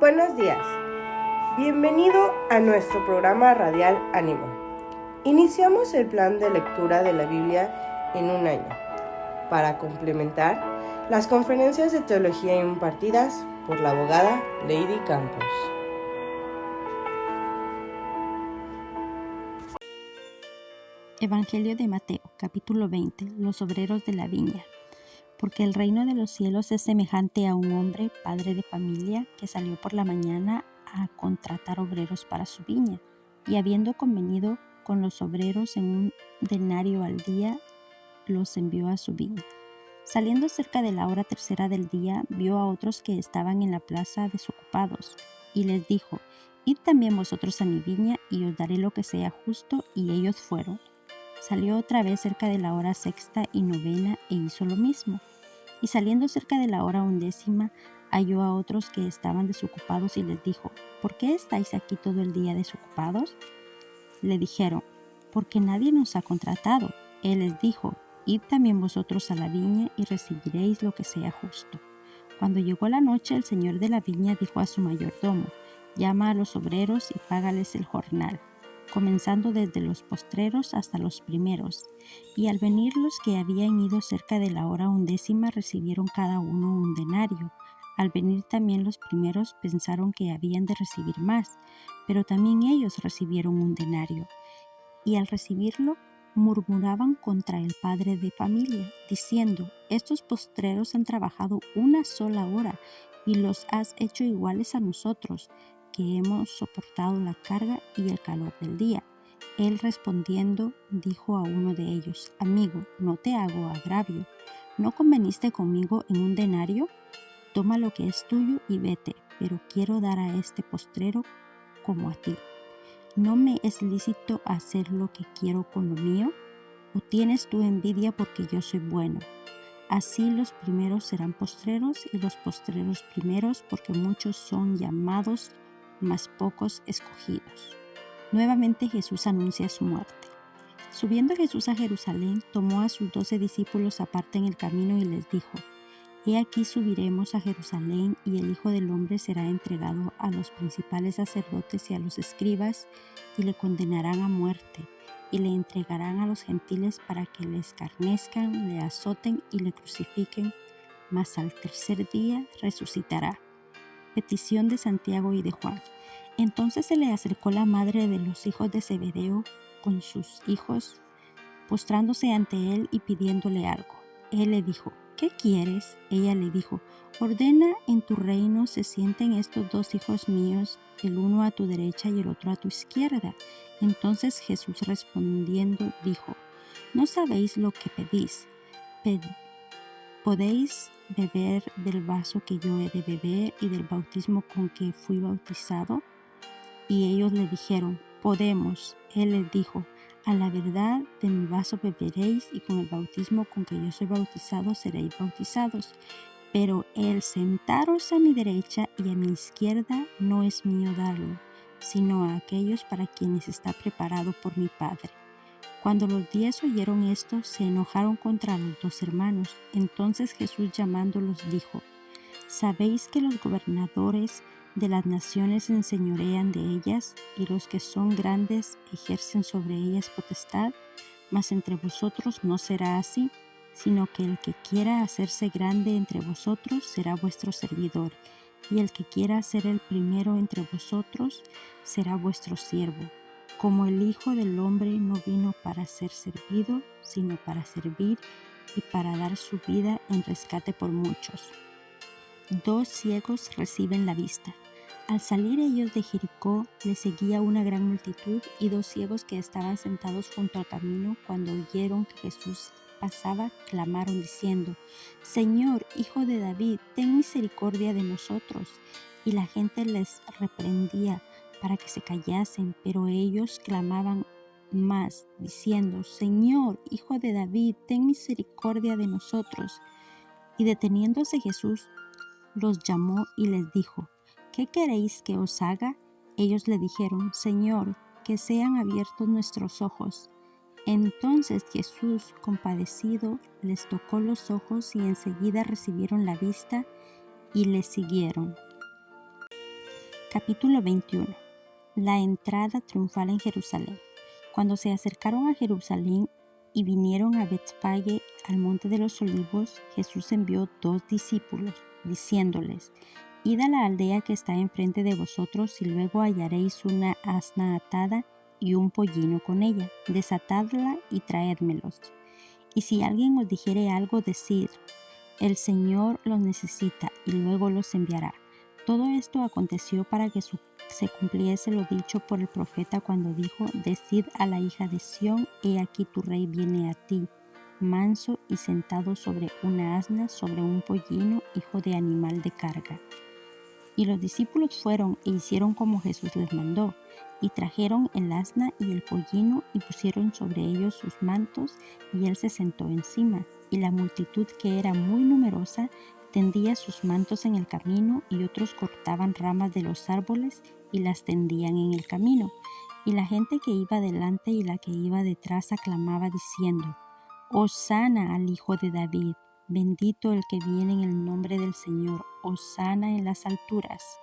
Buenos días, bienvenido a nuestro programa radial Ánimo. Iniciamos el plan de lectura de la Biblia en un año, para complementar las conferencias de teología impartidas por la abogada Lady Campos. Evangelio de Mateo, capítulo 20, los obreros de la viña. Porque el reino de los cielos es semejante a un hombre, padre de familia, que salió por la mañana a contratar obreros para su viña, y habiendo convenido con los obreros en un denario al día, los envió a su viña. Saliendo cerca de la hora tercera del día, vio a otros que estaban en la plaza desocupados, y les dijo: Id también vosotros a mi viña, y os daré lo que sea justo. Y ellos fueron. Salió otra vez cerca de la hora sexta y novena, e hizo lo mismo. Y saliendo cerca de la hora undécima, halló a otros que estaban desocupados y les dijo: ¿Por qué estáis aquí todo el día desocupados? Le dijeron: Porque nadie nos ha contratado. Él les dijo: Id también vosotros a la viña y recibiréis lo que sea justo. Cuando llegó la noche, el señor de la viña dijo a su mayordomo: Llama a los obreros y págales el jornal, comenzando desde los postreros hasta los primeros. Y al venir los que habían ido cerca de la hora undécima recibieron cada uno un denario. Al venir también los primeros pensaron que habían de recibir más, pero también ellos recibieron un denario. Y al recibirlo murmuraban contra el padre de familia, diciendo: Estos postreros han trabajado una sola hora y los has hecho iguales a nosotros, que hemos soportado la carga y el calor del día. Él respondiendo dijo a uno de ellos: Amigo, no te hago agravio. ¿No conveniste conmigo en un denario? Toma lo que es tuyo y vete, pero quiero dar a este postrero como a ti. ¿No me es lícito hacer lo que quiero con lo mío? ¿O tienes tú envidia porque yo soy bueno? Así los primeros serán postreros y los postreros primeros, porque muchos son llamados, mas pocos escogidos. Nuevamente Jesús anuncia su muerte. Subiendo Jesús a Jerusalén, tomó a sus 12 discípulos aparte en el camino y les dijo: He aquí subiremos a Jerusalén, y el Hijo del Hombre será entregado a los principales sacerdotes y a los escribas, y le condenarán a muerte, y le entregarán a los gentiles para que le escarnezcan, le azoten y le crucifiquen, mas al tercer día resucitará. Petición de Santiago y de Juan. Entonces se le acercó la madre de los hijos de Zebedeo con sus hijos, postrándose ante él y pidiéndole algo. Él le dijo: ¿Qué quieres? Ella le dijo: Ordena en tu reino se sienten estos 2 hijos míos, el uno a tu derecha y el otro a tu izquierda. Entonces Jesús respondiendo dijo: ¿No sabéis lo que pedís? ¿Podéis beber del vaso que yo he de beber y del bautismo con que fui bautizado? Y ellos le dijeron: Podemos. Él les dijo: A la verdad, de mi vaso beberéis, y con el bautismo con que yo soy bautizado seréis bautizados. Pero el sentaros a mi derecha y a mi izquierda no es mío darlo, sino a aquellos para quienes está preparado por mi Padre. Cuando los 10 oyeron esto, se enojaron contra los 2 hermanos. Entonces Jesús llamándolos dijo: ¿Sabéis que los gobernadores de las naciones se enseñorean de ellas, y los que son grandes ejercen sobre ellas potestad? Mas entre vosotros no será así, sino que el que quiera hacerse grande entre vosotros será vuestro servidor, y el que quiera ser el primero entre vosotros será vuestro siervo. Como el Hijo del Hombre no vino para ser servido, sino para servir y para dar su vida en rescate por muchos. 2 ciegos reciben la vista. Al salir ellos de Jericó, les seguía una gran multitud, y 2 ciegos que estaban sentados junto al camino, cuando oyeron que Jesús pasaba, clamaron diciendo: Señor, Hijo de David, ten misericordia de nosotros. Y la gente les reprendía para que se callasen, pero ellos clamaban más, diciendo: Señor, Hijo de David, ten misericordia de nosotros. Y deteniéndose Jesús, los llamó y les dijo: ¿Qué queréis que os haga? Ellos le dijeron: Señor, que sean abiertos nuestros ojos. Entonces Jesús, compadecido, les tocó los ojos, y enseguida recibieron la vista y le siguieron. Capítulo 21. La entrada triunfal en Jerusalén. Cuando se acercaron a Jerusalén y vinieron a Betfagé, al monte de los olivos, Jesús envió 2 discípulos, diciéndoles: Id a la aldea que está enfrente de vosotros, y luego hallaréis una asna atada y un pollino con ella. Desatadla y traédmelos. Y si alguien os dijere algo, decid: el Señor los necesita, y luego los enviará. Todo esto aconteció para que se cumpliese lo dicho por el profeta cuando dijo: Decid a la hija de Sión, he aquí tu rey viene a ti, manso y sentado sobre una asna, sobre un pollino, hijo de animal de carga. Y los discípulos fueron e hicieron como Jesús les mandó, y trajeron el asna y el pollino, y pusieron sobre ellos sus mantos, y él se sentó encima. Y la multitud, que era muy numerosa, tendía sus mantos en el camino, y otros cortaban ramas de los árboles y las tendían en el camino. Y la gente que iba delante y la que iba detrás aclamaba diciendo: Hosana al Hijo de David. Bendito el que viene en el nombre del Señor, hosana en las alturas.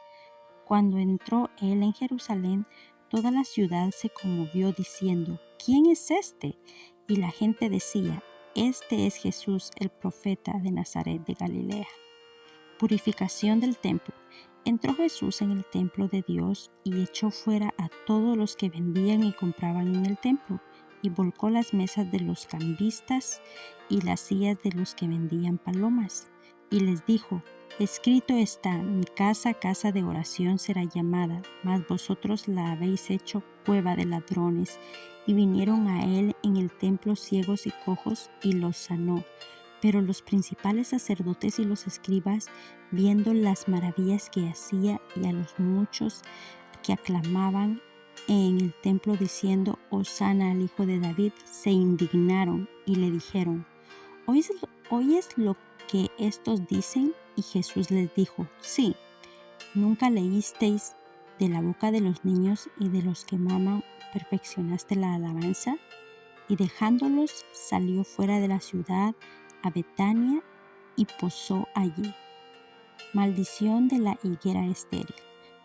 Cuando entró él en Jerusalén, toda la ciudad se conmovió diciendo: ¿Quién es este? Y la gente decía: Este es Jesús, el profeta de Nazaret de Galilea. Purificación del templo. Entró Jesús en el templo de Dios y echó fuera a todos los que vendían y compraban en el templo, y volcó las mesas de los cambistas y las sillas de los que vendían palomas. Y les dijo: Escrito está: mi casa, casa de oración será llamada, mas vosotros la habéis hecho cueva de ladrones. Y vinieron a él en el templo ciegos y cojos, y los sanó. Pero los principales sacerdotes y los escribas, viendo las maravillas que hacía y a los muchos que aclamaban en el templo diciendo: Hosana al Hijo de David, se indignaron y le dijeron: ¿Oyes lo que estos dicen? Y Jesús les dijo: Sí. ¿Nunca leísteis: de la boca de los niños y de los que maman perfeccionaste la alabanza? Y dejándolos, salió fuera de la ciudad a Betania y posó allí. Maldición de la higuera estéril.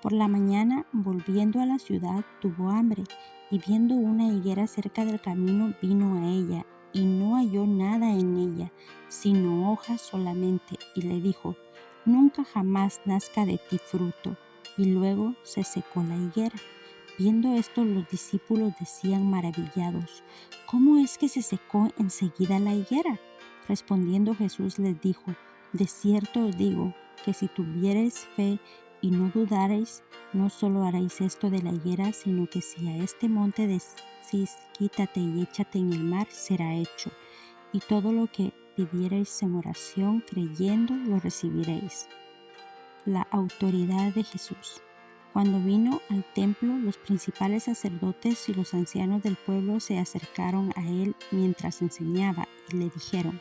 Por la mañana, volviendo a la ciudad, tuvo hambre, y viendo una higuera cerca del camino, vino a ella, y no halló nada en ella, sino hojas solamente, y le dijo: Nunca jamás nazca de ti fruto. Y luego se secó la higuera. Viendo esto, los discípulos decían maravillados: ¿Cómo es que se secó enseguida la higuera? Respondiendo Jesús les dijo: De cierto os digo, que si tuviereis fe y no dudareis, no solo haréis esto de la higuera, sino que si a este monte decís: Quítate y échate en el mar, será hecho. Y todo lo que pidiereis en oración, creyendo, lo recibiréis. La autoridad de Jesús. Cuando vino al templo, los principales sacerdotes y los ancianos del pueblo se acercaron a él mientras enseñaba y le dijeron: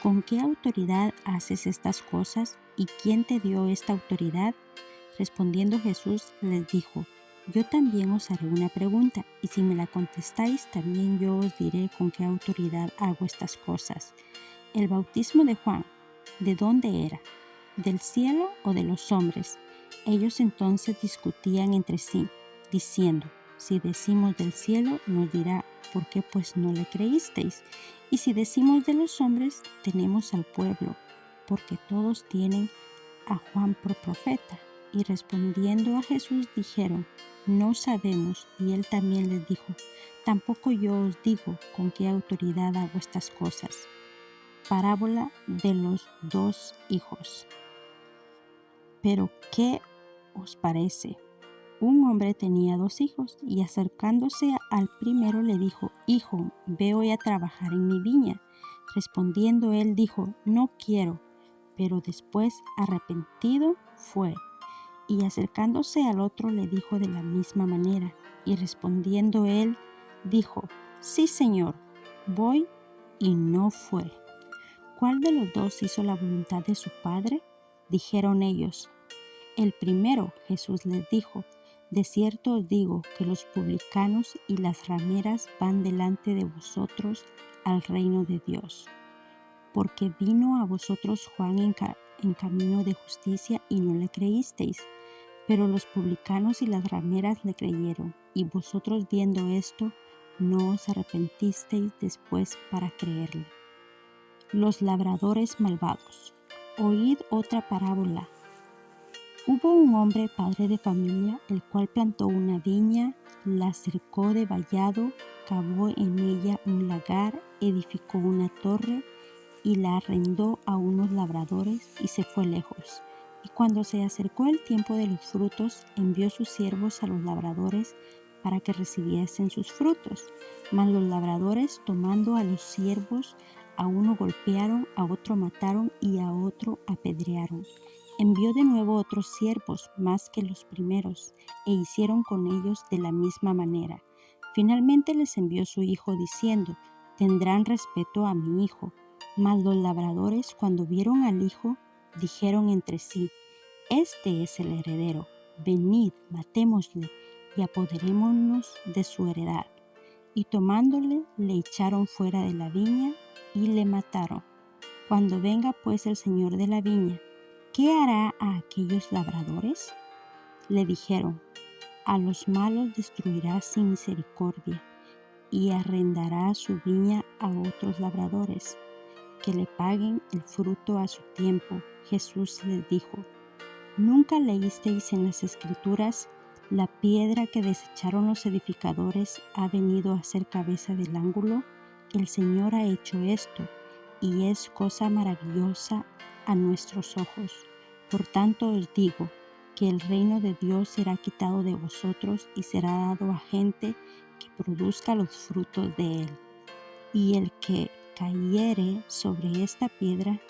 ¿Con qué autoridad haces estas cosas? ¿Y quién te dio esta autoridad? Respondiendo Jesús les dijo: Yo también os haré una pregunta, y si me la contestáis, también yo os diré con qué autoridad hago estas cosas. El bautismo de Juan, ¿de dónde era? ¿Del cielo o de los hombres? Ellos entonces discutían entre sí, diciendo: Si decimos del cielo, nos dirá: ¿por qué pues no le creísteis? Y si decimos de los hombres, tenemos al pueblo, porque todos tienen a Juan por profeta. Y respondiendo a Jesús dijeron: No sabemos. Y él también les dijo: Tampoco yo os digo con qué autoridad hago estas cosas. Parábola de los 2 hijos. Pero ¿qué os parece? Un hombre tenía 2 hijos, y acercándose al primero le dijo: Hijo, ve hoy a trabajar en mi viña. Respondiendo él dijo: No quiero. Pero después, arrepentido, fue. Y acercándose al otro le dijo de la misma manera. Y respondiendo él, dijo: Sí, Señor, voy. Y no fue. ¿Cuál de los 2 hizo la voluntad de su padre? Dijeron ellos: El primero. Jesús les dijo: De cierto os digo que los publicanos y las rameras van delante de vosotros al reino de Dios. Porque vino a vosotros Juan en camino de justicia y no le creísteis, Pero los publicanos y las rameras le creyeron, y vosotros viendo esto, no os arrepentisteis después para creerle. Los labradores malvados. Oíd otra parábola. Hubo un hombre padre de familia, el cual plantó una viña, la cercó de vallado, cavó en ella un lagar, edificó una torre y la arrendó a unos labradores y se fue lejos. Y cuando se acercó el tiempo de los frutos, envió sus siervos a los labradores para que recibiesen sus frutos. Mas los labradores, tomando a los siervos, a uno golpearon, a otro mataron y a otro apedrearon. Envió de nuevo otros siervos, más que los primeros, e hicieron con ellos de la misma manera. Finalmente les envió su hijo, diciendo: tendrán respeto a mi hijo. Mas los labradores, cuando vieron al hijo, dijeron entre sí: este es el heredero, venid, matémosle y apoderémonos de su heredad. Y tomándole, le echaron fuera de la viña y le mataron. Cuando venga pues el señor de la viña, ¿qué hará a aquellos labradores? Le dijeron: a los malos destruirá sin misericordia y arrendará su viña a otros labradores, que le paguen el fruto a su tiempo. Jesús les dijo: ¿nunca leísteis en las Escrituras: la piedra que desecharon los edificadores ha venido a ser cabeza del ángulo? El Señor ha hecho esto, y es cosa maravillosa a nuestros ojos. Por tanto os digo que el reino de Dios será quitado de vosotros y será dado a gente que produzca los frutos de él. Y el que cayere sobre esta piedra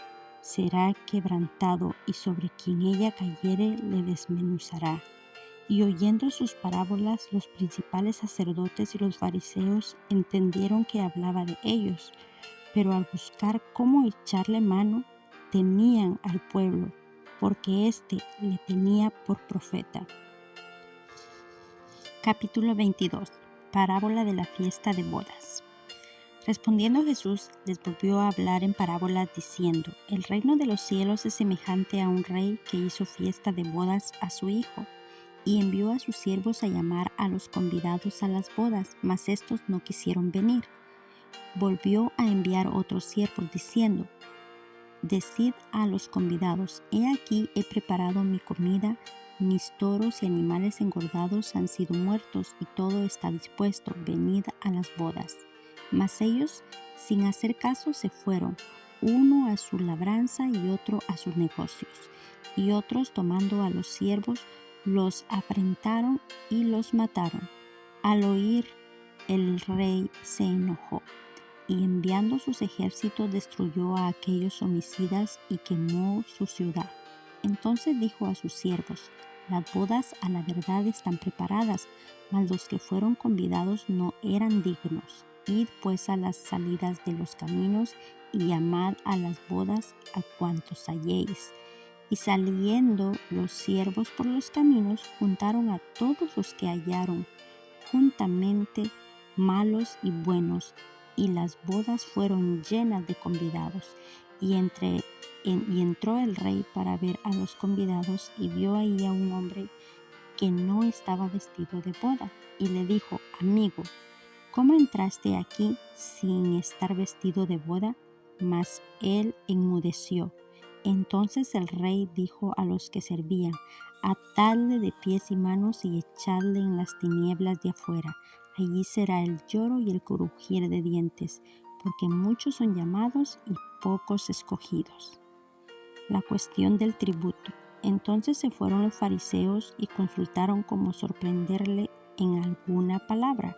será quebrantado, y sobre quien ella cayere le desmenuzará. Y oyendo sus parábolas, los principales sacerdotes y los fariseos entendieron que hablaba de ellos, pero al buscar cómo echarle mano, temían al pueblo, porque éste le tenía por profeta. Capítulo 22. Parábola de la fiesta de bodas. Respondiendo Jesús, les volvió a hablar en parábolas diciendo: el reino de los cielos es semejante a un rey que hizo fiesta de bodas a su hijo, y envió a sus siervos a llamar a los convidados a las bodas, mas éstos no quisieron venir. Volvió a enviar otros siervos diciendo: decid a los convidados: he aquí he preparado mi comida, mis toros y animales engordados han sido muertos, y todo está dispuesto, venid a las bodas. Mas ellos, sin hacer caso, se fueron, uno a su labranza y otro a sus negocios. Y otros, tomando a los siervos, los afrentaron y los mataron. Al oír, el rey se enojó, y enviando sus ejércitos destruyó a aquellos homicidas y quemó su ciudad. Entonces dijo a sus siervos: las bodas a la verdad están preparadas, mas los que fueron convidados no eran dignos. Id pues a las salidas de los caminos y llamad a las bodas a cuantos halléis. Y saliendo los siervos por los caminos, juntaron a todos los que hallaron, juntamente malos y buenos, y las bodas fueron llenas de convidados. Y entró el rey para ver a los convidados, y vio ahí a un hombre que no estaba vestido de boda, y le dijo: amigo, ¿cómo entraste aquí sin estar vestido de boda? Mas él enmudeció. Entonces el rey dijo a los que servían: atadle de pies y manos y echadle en las tinieblas de afuera. Allí será el lloro y el crujir de dientes, porque muchos son llamados y pocos escogidos. La cuestión del tributo. Entonces se fueron los fariseos y consultaron cómo sorprenderle en alguna palabra.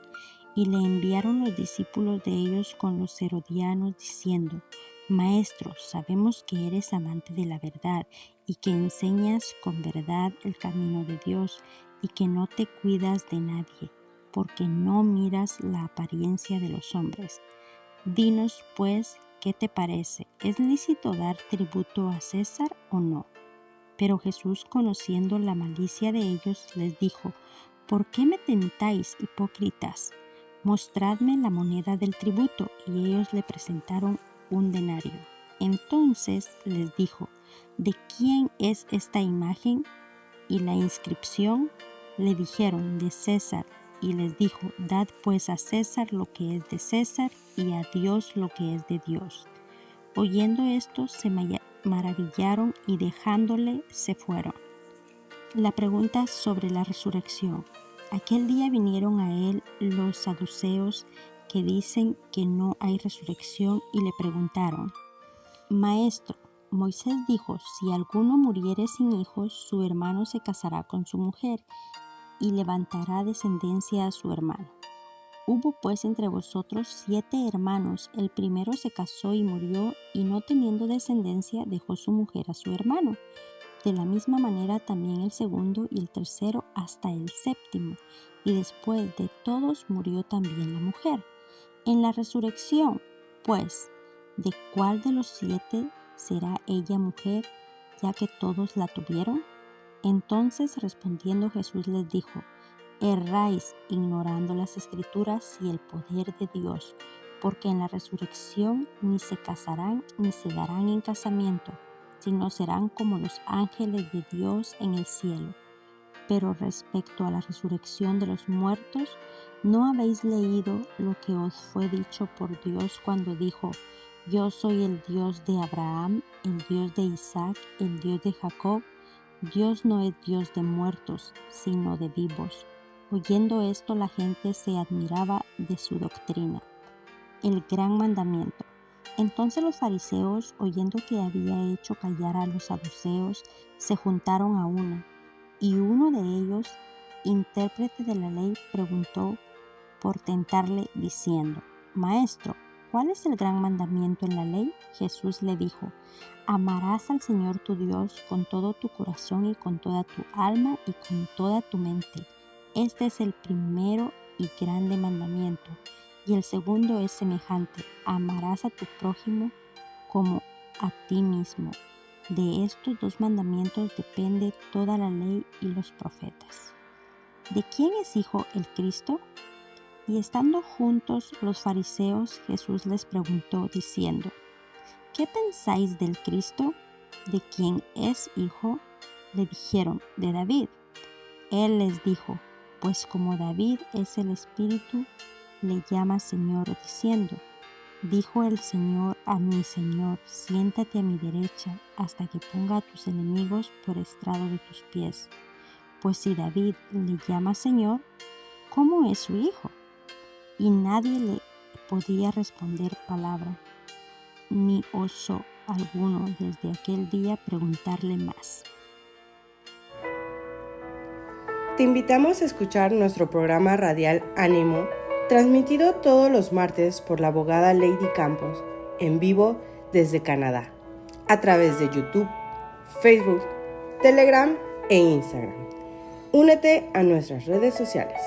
Y le enviaron los discípulos de ellos con los herodianos, diciendo: Maestro, sabemos que eres amante de la verdad y que enseñas con verdad el camino de Dios, y que no te cuidas de nadie, porque no miras la apariencia de los hombres. Dinos pues, ¿qué te parece? ¿Es lícito dar tributo a César o no? Pero Jesús, conociendo la malicia de ellos, les dijo: ¿por qué me tentáis, hipócritas? Mostradme la moneda del tributo. Y ellos le presentaron un denario. Entonces les dijo: ¿de quién es esta imagen y la inscripción, le dijeron: de César. Y les dijo: dad pues a César lo que es de César, y a Dios lo que es de Dios. Oyendo esto, se maravillaron y dejándole se fueron. La pregunta sobre la resurrección. Aquel día vinieron a él los saduceos, que dicen que no hay resurrección, y le preguntaron: Maestro, Moisés dijo: si alguno muriere sin hijos, su hermano se casará con su mujer y levantará descendencia a su hermano. Hubo pues entre vosotros 7 hermanos. El primero se casó y murió, y no teniendo descendencia dejó su mujer a su hermano. De la misma manera también el segundo y el tercero hasta el séptimo. Y después de todos murió también la mujer. En la resurrección, pues, ¿de cuál de los 7 será ella mujer, ya que todos la tuvieron? Entonces respondiendo Jesús les dijo: erráis ignorando las Escrituras y el poder de Dios, porque en la resurrección ni se casarán ni se darán en casamiento, sino serán como los ángeles de Dios en el cielo. Pero respecto a la resurrección de los muertos, ¿no habéis leído lo que os fue dicho por Dios cuando dijo: yo soy el Dios de Abraham, el Dios de Isaac, el Dios de Jacob? Dios no es Dios de muertos, sino de vivos. Oyendo esto, la gente se admiraba de su doctrina. El gran mandamiento. Entonces los fariseos, oyendo que había hecho callar a los saduceos, se juntaron a una, y uno de ellos, intérprete de la ley, preguntó por tentarle, diciendo: Maestro, ¿cuál es el gran mandamiento en la ley? Jesús le dijo: amarás al Señor tu Dios con todo tu corazón y con toda tu alma y con toda tu mente. Este es el primero y grande mandamiento. Y el segundo es semejante: amarás a tu prójimo como a ti mismo. De estos 2 mandamientos depende toda la ley y los profetas. ¿De quién es hijo el Cristo? Y estando juntos los fariseos, Jesús les preguntó diciendo: ¿qué pensáis del Cristo? ¿De quién es hijo? Le dijeron: de David. Él les dijo: pues como David es el Espíritu, le llama Señor, diciendo: dijo el Señor a mi Señor: siéntate a mi derecha, hasta que ponga a tus enemigos por estrado de tus pies. Pues si David le llama Señor, ¿cómo es su hijo? Y nadie le podía responder palabra, ni osó alguno desde aquel día preguntarle más. Te invitamos a escuchar nuestro programa radial Ánimo, transmitido todos los martes por la abogada Lady Campos, en vivo desde Canadá, a través de YouTube, Facebook, Telegram e Instagram. Únete a nuestras redes sociales.